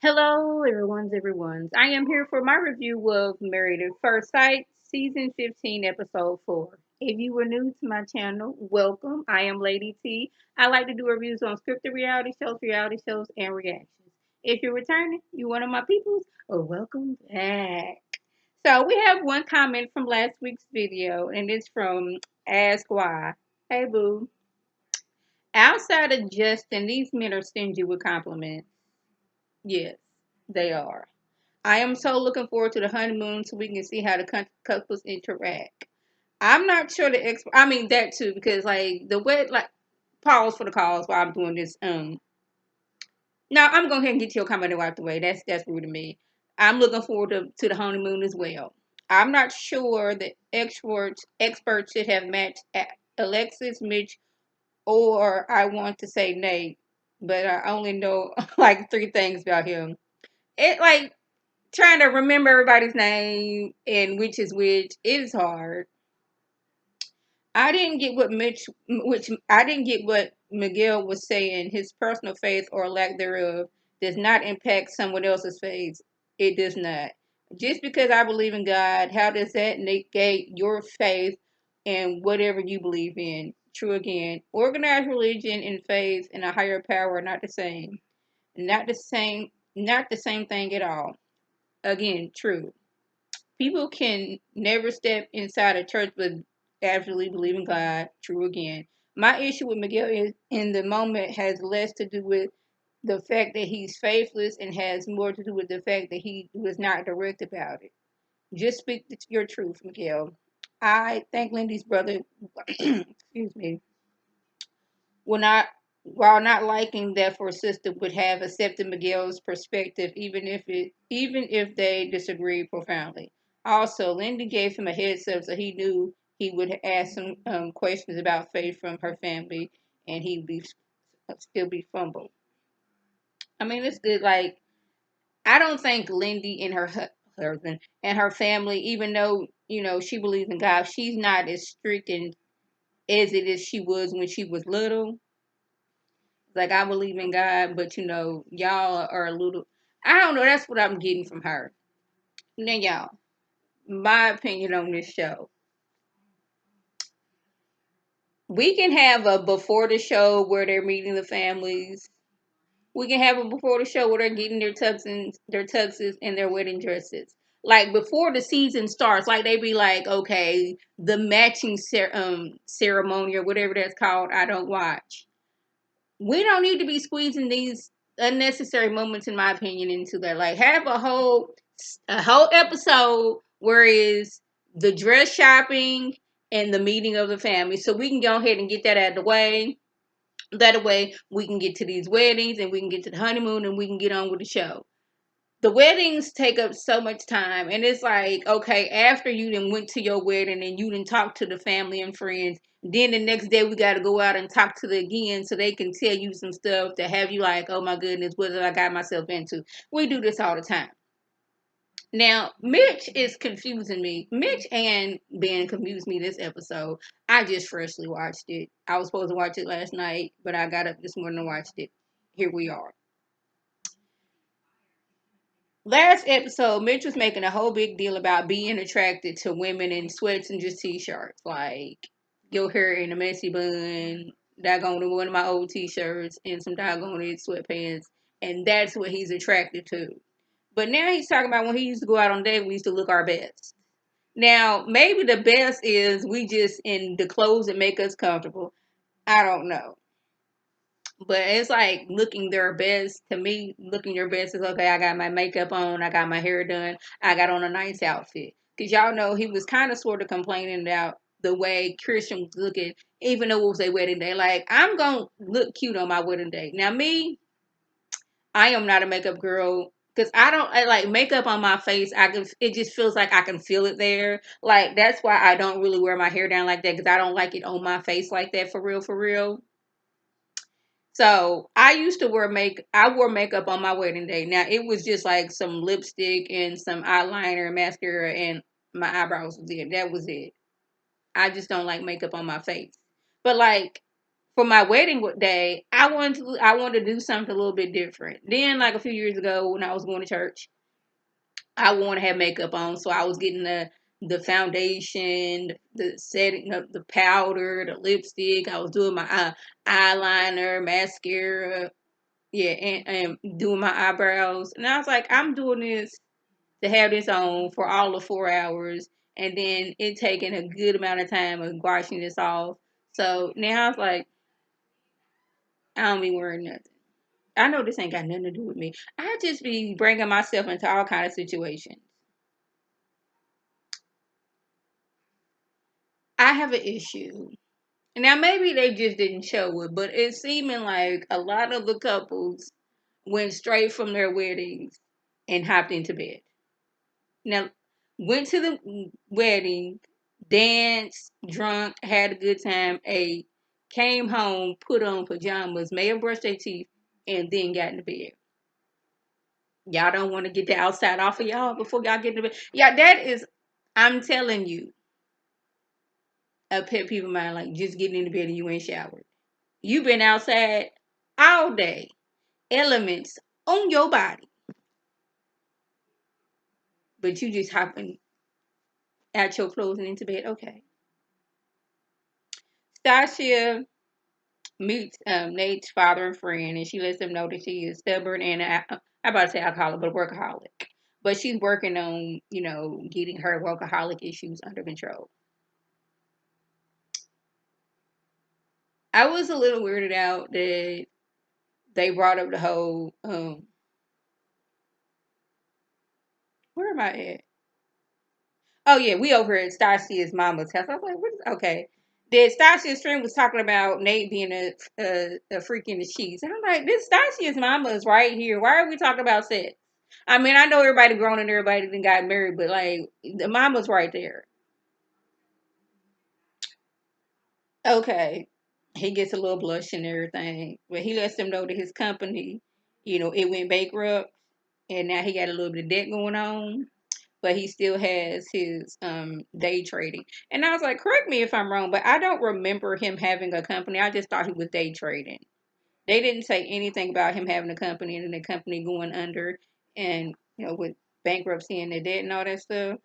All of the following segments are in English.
Hello, everyone's. I am here for my review of Married at First Sight, Season 15, Episode 4. If you were new to my channel, welcome. I am Lady T. I like to do reviews on scripted reality shows, and reactions. If you're returning, you one of my peoples, welcome back. So we have one comment from last week's video, and it's from Ask Why. Hey, boo. Outside of Justin, these men are stingy with compliments. Yes, they are. I am so looking forward to the honeymoon so we can see how the couples interact. I'm not sure I mean that too because like the wet like pause for the cause while I'm doing this. Now I'm going ahead and get your comment out the way. That's rude of me. I'm looking forward to the honeymoon as well. I'm not sure that experts should have matched Alexis, Mitch, or I want to say Nate, but I only know like three things about him. It like trying to remember everybody's name and which is which is hard. I didn't get what which I didn't get what Miguel was saying. His personal faith or lack thereof does not impact someone else's faith. It does not. Just because I believe in God, how does that negate your faith and whatever you believe in? True again. Organized religion and faith in a higher power are not the same. Not the same. Not the same thing at all. Again, true. People can never step inside a church but absolutely believe in God. True again. My issue with Miguel is in the moment has less to do with the fact that he's faithless and has more to do with the fact that he was not direct about it. Just speak your truth, Miguel. I think Lindy's brother, excuse me, will not, while not liking that for sister, would have accepted Miguel's perspective, even if they disagreed profoundly. Also, Lindy gave him a heads up, so he knew he would ask some questions about faith from her family, and he'd be still be fumbled. I mean, it's good. Like, I don't think Lindy and her husband and her family, even though she believes in God, she's not as strict and as it is she was when she was little. Like I believe in God, but y'all are a little. I don't know. That's what I'm getting from her. Now, y'all, my opinion on this show. We can have a before the show where they're meeting the families. We can have a before the show where they're getting their tuxes, and their wedding dresses. Like before the season starts, like they be like, okay, the matching ceremony or whatever that's called. I don't watch. We don't need to be squeezing these unnecessary moments, in my opinion, into there. Like have a whole episode where is the dress shopping and the meeting of the family, so we can go ahead and get that out of the way. That way, we can get to these weddings and we can get to the honeymoon and we can get on with the show. The weddings take up so much time, and it's like, okay, after you then went to your wedding and you didn't talk to the family and friends, then the next day we got to go out and talk to them again so they can tell you some stuff to have you like, oh my goodness, what did I got myself into? We do this all the time. Now, Mitch is confusing me. Mitch and Ben confused me this episode. I just freshly watched it. I was supposed to watch it last night, but I got up this morning and watched it. Here we are. Last episode, Mitch was making a whole big deal about being attracted to women in sweats and just t-shirts. Like, your hair in a messy bun, daggone one of my old t-shirts, and some daggone sweatpants. And that's what he's attracted to. But now he's talking about when he used to go out on dates, we used to look our best. Now, maybe the best is we just in the clothes that make us comfortable. I don't know. But it's like looking their best. To me, looking your best is okay. I got my makeup on. I got my hair done. I got on a nice outfit. Because y'all know he was kind of sort of complaining about the way Christian was looking, even though it was a wedding day. Like, I'm going to look cute on my wedding day. Now, me, I am not a makeup girl. Cause I like makeup on my face. It just feels like I can feel it there. Like that's why I don't really wear my hair down like that. Cause I don't like it on my face like that for real, for real. So I used to I wore makeup on my wedding day. Now it was just like some lipstick and some eyeliner, mascara, and my eyebrows was it. That was it. I just don't like makeup on my face. But like for my wedding day, I wanted to do something a little bit different. Then, like a few years ago, when I was going to church, I want to have makeup on, so I was getting the foundation, the setting up, the powder, the lipstick. I was doing my eyeliner, mascara, yeah, and doing my eyebrows. And I was like, I'm doing this to have this on for all of 4 hours, and then it taking a good amount of time of washing this off. So now I was like, I don't be wearing nothing. I know this ain't got nothing to do with me. I just be bringing myself into all kind of situations. I have an issue. Now maybe they just didn't show it, but it's seeming like a lot of the couples went straight from their weddings and hopped into bed. Now went to the wedding, danced, drunk, had a good time, ate, came home, put on pajamas, made them brush their teeth, and then got into bed. Y'all don't want to get the outside off of y'all before y'all get into bed. Yeah, that is, I'm telling you, a pet peeve of mine. Like just getting into bed and you ain't showered. You've been outside all day, elements on your body, but you just hopping out your clothes and into bed. Okay. Stacia meets Nate's father and friend, and she lets him know that she is stubborn and I about to say alcoholic, but workaholic. But she's working on, getting her workaholic issues under control. I was a little weirded out that they brought up the whole where am I at? Oh yeah, we over at Stasia's mama's house. I was like, what is okay? That Stasia's friend was talking about Nate being a freak in the sheets. And I'm like, this Stasia's mama is right here. Why are we talking about sex? I mean, I know everybody grown and everybody then got married, but like the mama's right there. Okay. He gets a little blush and everything. But he lets them know that his company, it went bankrupt and now he got a little bit of debt going on. But he still has his day trading. And I was like, correct me if I'm wrong, but I don't remember him having a company. I just thought he was day trading. They didn't say anything about him having a company and the company going under and with bankruptcy and the debt and all that stuff.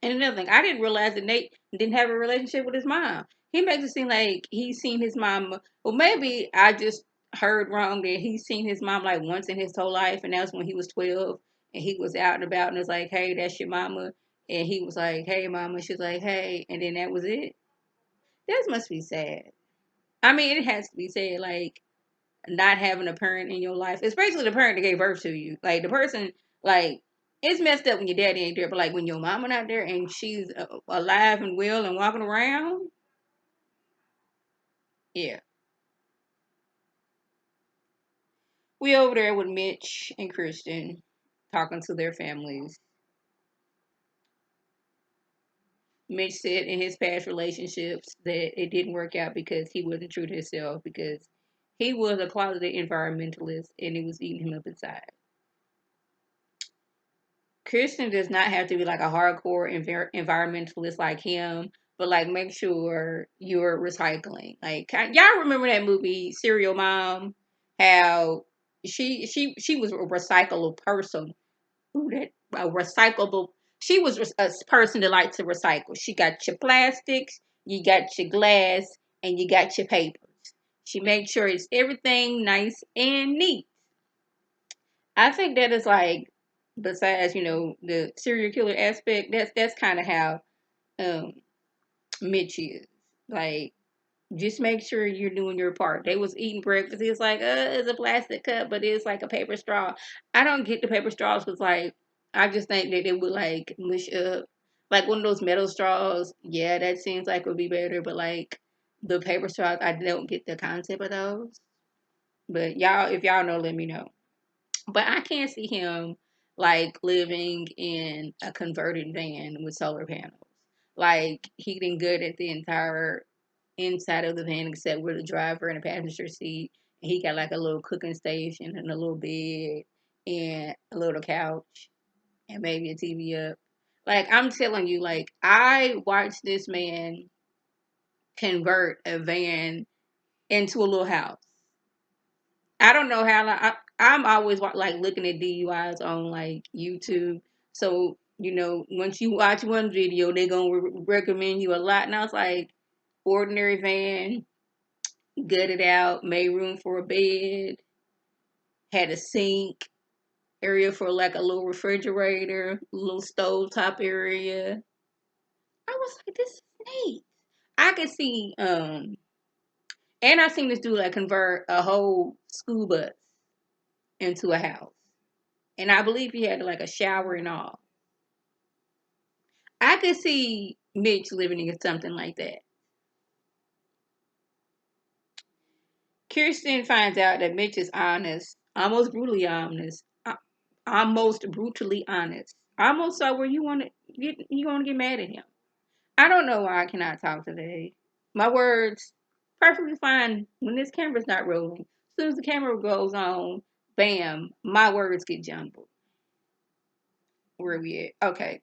And another thing, I didn't realize that Nate didn't have a relationship with his mom. He makes it seem like he's seen his mom. Well, maybe I just heard wrong that he's seen his mom like once in his whole life, and that's when he was 12, and he was out and about, and was like, "Hey, that's your mama," and he was like, "Hey, mama," she's like, "Hey," and then that was it. That must be sad. I mean, it has to be sad, like not having a parent in your life, especially the parent that gave birth to you. Like the person, like it's messed up when your daddy ain't there, but like when your mama not there and she's alive and well and walking around, yeah. We over there with Mitch and Christian talking to their families. Mitch said in his past relationships that it didn't work out because he wasn't true to himself because he was a closeted environmentalist and it was eating him up inside. Christian does not have to be like a hardcore environmentalist like him, but like make sure you're recycling. Like y'all remember that movie Serial Mom? How she was a recyclable person. Ooh, that a recyclable. She was a person that liked to recycle. She got your plastics, you got your glass, and you got your papers. She made sure it's everything nice and neat. I think that is like, besides the serial killer aspect, that's kind of how um Mitch is. Like, just make sure you're doing your part. They was eating breakfast. He was like, it's a plastic cup, but it's like a paper straw. I don't get the paper straws because like I just think that it would like mush up. Like one of those metal straws, yeah, that seems like would be better. But like the paper straws, I don't get the concept of those. But y'all, if y'all know, let me know. But I can't see him like living in a converted van with solar panels. Like he did good at the entire inside of the van except with the driver and the passenger seat. And he got like a little cooking station and a little bed and a little couch and maybe a TV up. Like I'm telling you, like I watched this man convert a van into a little house. I don't know how. I'm always like looking at DUIs on like YouTube. So once you watch one video, they're gonna recommend you a lot. And I was like, ordinary van, gutted out, made room for a bed, had a sink, area for like a little refrigerator, little stove top area. I was like, this is neat. I could see, and I seen this dude like convert a whole school bus into a house. And I believe he had like a shower and all. I could see Mitch living in something like that. Kirsten finds out that Mitch is honest, almost brutally honest, almost so where you want to get mad at him. I don't know why I cannot talk today. My words perfectly fine when this camera's not rolling. As soon as the camera goes on, bam, my words get jumbled. Where are we at? Okay.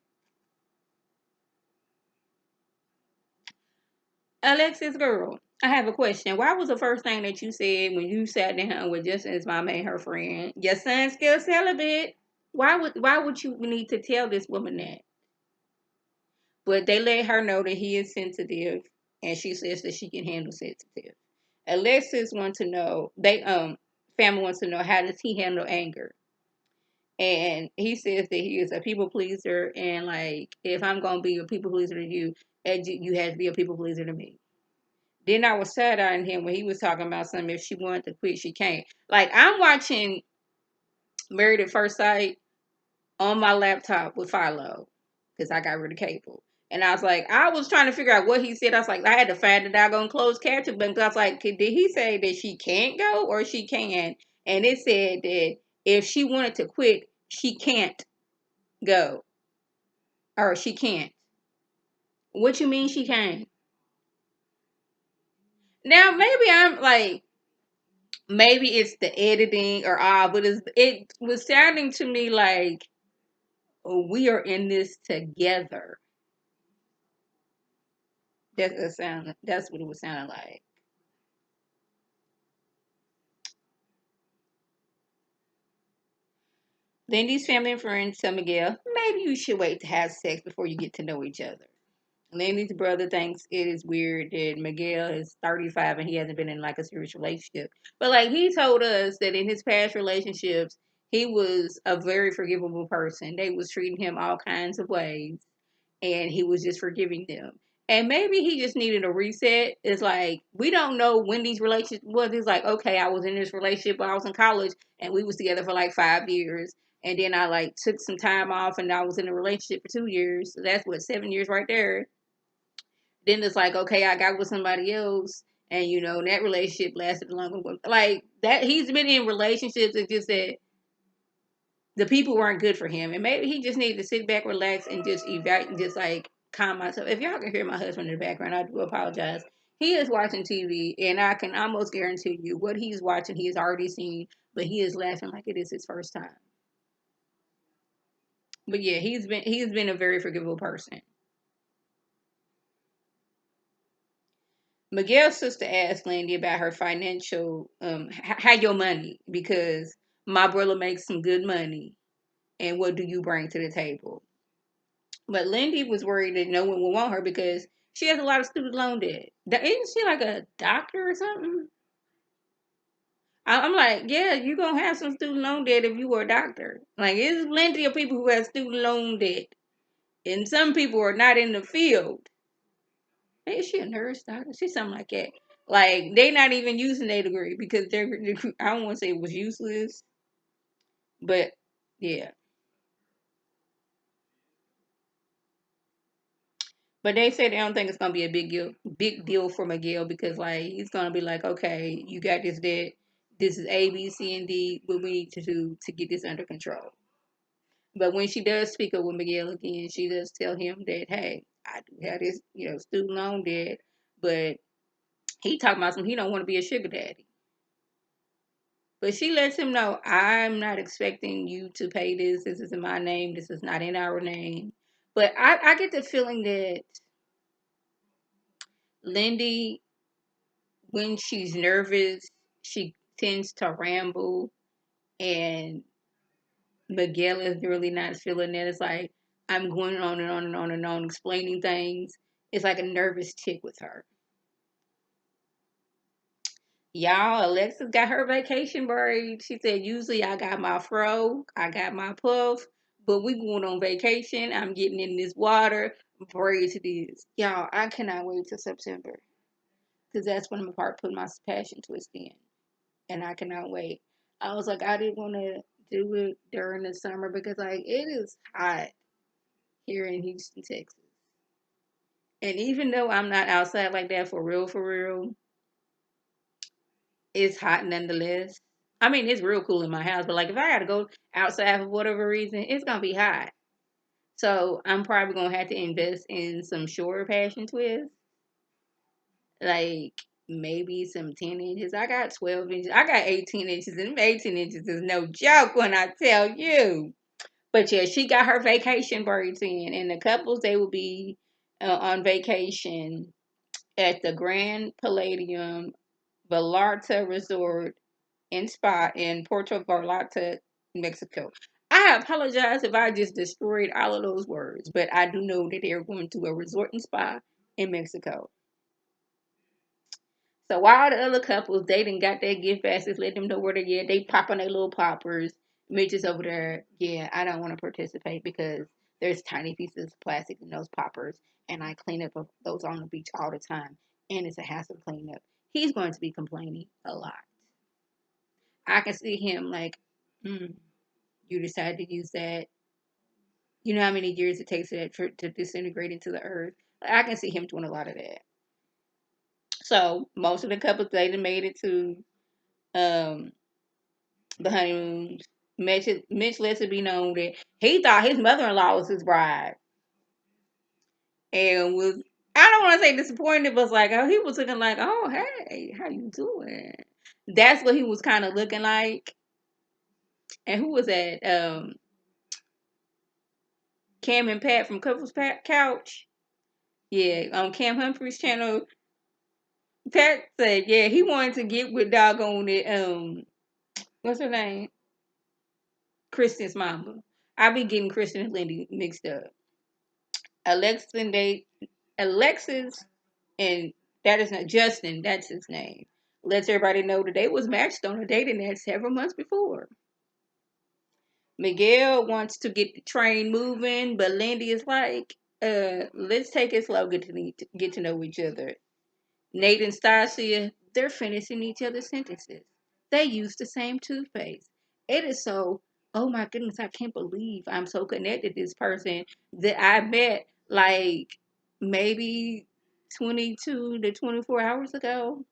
Alexis, girl, I have a question. Why was the first thing that you said when you sat down with Justin's mom and her friend? Your son's still celibate. Why would you need to tell this woman that? But they let her know that he is sensitive, and she says that she can handle sensitive. Alexis wants to know. Family wants to know, how does he handle anger? And he says that he is a people pleaser, and like, if I'm gonna be a people pleaser to you, you have to be a people pleaser to me. Then I was sad on him when he was talking about something. If she wanted to quit, she can't. Like, I'm watching Married at First Sight on my laptop with Philo because I got rid of cable. And I was like, I was trying to figure out what he said. I was like, I had to find the doggone closed caption button because I was like, did he say that she can't go or she can? And it said that if she wanted to quit, she can't go or she can't. What you mean she can't? Now maybe I'm like, maybe it's the editing or but it was sounding to me like, oh, we are in this together. That's what it was sounding like. Then these family and friends tell Miguel, maybe you should wait to have sex before you get to know each other. Landy's brother thinks it is weird that Miguel is 35 and he hasn't been in like a serious relationship. But like, he told us that in his past relationships, he was a very forgivable person. They was treating him all kinds of ways, and he was just forgiving them. And maybe he just needed a reset. It's like, we don't know when these relationships was. It's like, okay, I was in this relationship when I was in college, and we was together for like 5 years, and then I like took some time off, and I was in a relationship for 2 years. So that's what, 7 years right there. Then it's like, okay, I got with somebody else, and that relationship lasted longer. Like that, he's been in relationships. It's just that the people weren't good for him, and maybe he just needed to sit back, relax, and just evaluate, just like calm myself. If y'all can hear my husband in the background, I do apologize. He is watching TV, and I can almost guarantee you what he's watching, he has already seen, but he is laughing like it is his first time. But yeah, he's been a very forgivable person. Miguel's sister asked Landy about her financial, how your money, because my brother makes some good money, and what do you bring to the table? But Lindy was worried that no one would want her because she has a lot of student loan debt. Isn't she like a doctor or something? I'm like, yeah, you're going to have some student loan debt if you were a doctor. Like, there's plenty of people who have student loan debt. And some people are not in the field. Is she a nurse, doctor? She's something like that. Like, they not even using their degree because I don't want to say it was useless. But, yeah. But they say they don't think it's gonna be a big deal for Miguel because like he's gonna be like, okay, you got this debt. This is A, B, C, and D. What we need to do to get this under control. But when she does speak up with Miguel again, she does tell him that, hey, I do have this, student loan debt, but he talking about some. He don't want to be a sugar daddy. But she lets him know, I'm not expecting you to pay this. This is in my name. This is not in our name. But I get the feeling that Lindy when she's nervous, she tends to ramble, and Miguel is really not feeling that. It's like I'm going on and on and on and on explaining things. It's like a nervous tick with her. Y'all, Alexis got her vacation braid. She said, usually I got my fro, I got my puff, but we going on vacation. I'm getting in this water. Braids it is. Y'all, I cannot wait till September. Because that's when I'm gonna start putting my passion twist in. And I cannot wait. I was like, I didn't want to do it during the summer because like it is hot here in Houston, Texas. And even though I'm not outside like that for real, it's hot nonetheless. I mean, it's real cool in my house, but like if I gotta go outside for whatever reason, it's gonna be hot. So I'm probably gonna have to invest in some shorter passion twists, like maybe some 10 inches. I got 12 inches. I got 18 inches, and them 18 inches is no joke when I tell you. But yeah, she got her vacation braids in, and the couples they will be on vacation at the Grand Palladium Vallarta Resort and Spa in Puerto Vallarta, Mexico. I apologize if I just destroyed all of those words, but I do know that they're going to a resort and spa in Mexico. So while the other couples, they didn't got their gift baskets, let them know where they get. They popping their little poppers. Mitch is over there. Yeah, I don't want to participate because there's tiny pieces of plastic in those poppers, and I clean up those on the beach all the time, and it's a hassle to clean up. He's going to be complaining a lot. I can see him like, mm, you decided to use that. You know how many years it takes to disintegrate into the earth. I can see him doing a lot of that. So most of the couples they done made it to um the honeymoon. Mitch lets it be known that he thought his mother-in-law was his bride, and was I don't want to say disappointed, but was like, oh, he was looking like, oh, hey, how you doing? That's what he was kind of looking like. And who was that? Cam and Pat from Couples Couch. Yeah, on Cam Humphrey's channel, Pat said, yeah, he wanted to get with doggone it. What's her name? Kristen's mama. I be getting Kristen and Lindy mixed up. Alexis and Alexis and that is not Justin. That's his name. Lets everybody know that they was matched on a dating app several months before. Miguel wants to get the train moving, but Lindy is like, let's take it slow, get to know each other. Nate and Stasia, they're finishing each other's sentences. They use the same toothpaste. It is so, oh my goodness, I can't believe I'm so connected to this person that I met like maybe 22 to 24 hours ago.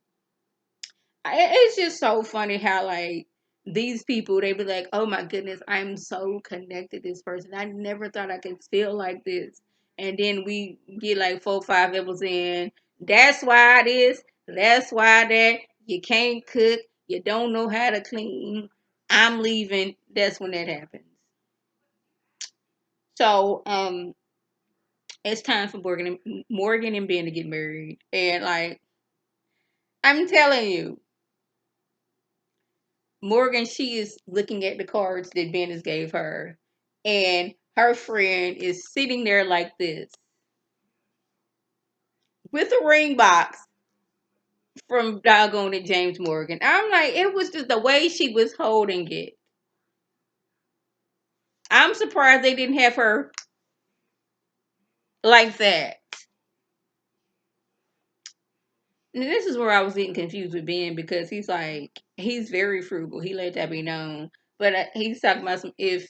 It's just so funny how like these people they be like, oh my goodness, I'm so connected to this person. I never thought I could feel like this. And then we get like 4, 5 levels in. That's why this. That's why that. You can't cook. You don't know how to clean. I'm leaving. That's when that happens. So it's time for Morgan and Ben to get married. And like I'm telling you, Morgan, she is looking at the cards that Venus gave her, and her friend is sitting there like this with a ring box from doggone it, James Morgan. I'm like, it was just the way she was holding it. I'm surprised they didn't have her like that. And this is where I was getting confused with Ben because he's very frugal. He let that be known. But he's talking about if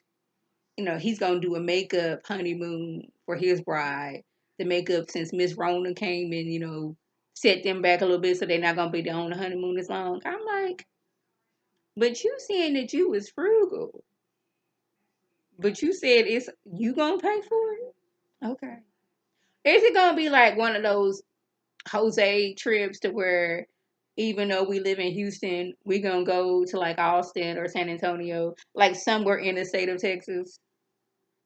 he's gonna do a makeup honeymoon for his bride. The makeup since Miss Rona came and, set them back a little bit so they're not gonna be on the honeymoon as long. I'm like, but you saying that you was frugal. But you said it's you gonna pay for it? Okay. Is it gonna be like one of those Jose trips to where even though we live in Houston, we gonna go to like Austin or San Antonio, like somewhere in the state of Texas?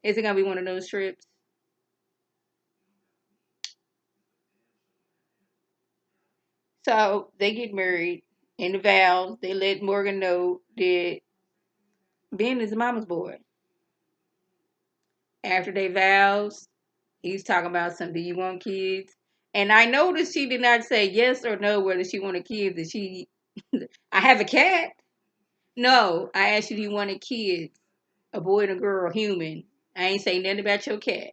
Is it gonna be one of those trips? So they get married. In the vows, they let Morgan know that Ben is mama's boy. After they vows, he's talking about some, do you want kids? And I noticed she did not say yes or no whether she wanted kids. That she, I have a cat. No, I asked you, do you want a kid? A boy and a girl, human. I ain't saying nothing about your cat.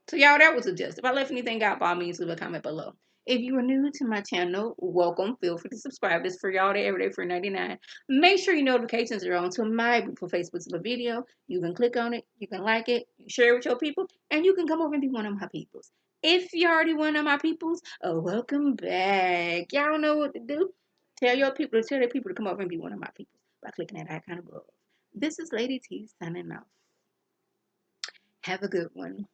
So y'all, that was a gist. If I left anything out, by all means, leave a comment below. If you are new to my channel, welcome. Feel free to subscribe. This for y'all day, every day for 99. Make sure your notifications are on to my beautiful Facebook video. You can click on it, you can like it, you share it with your people, and you can come over and be one of my peoples. If you're already one of my peoples, welcome back. Y'all know what to do. Tell your people to tell their people to come over and be one of my peoples by clicking that icon above. This is Lady T signing off. Have a good one.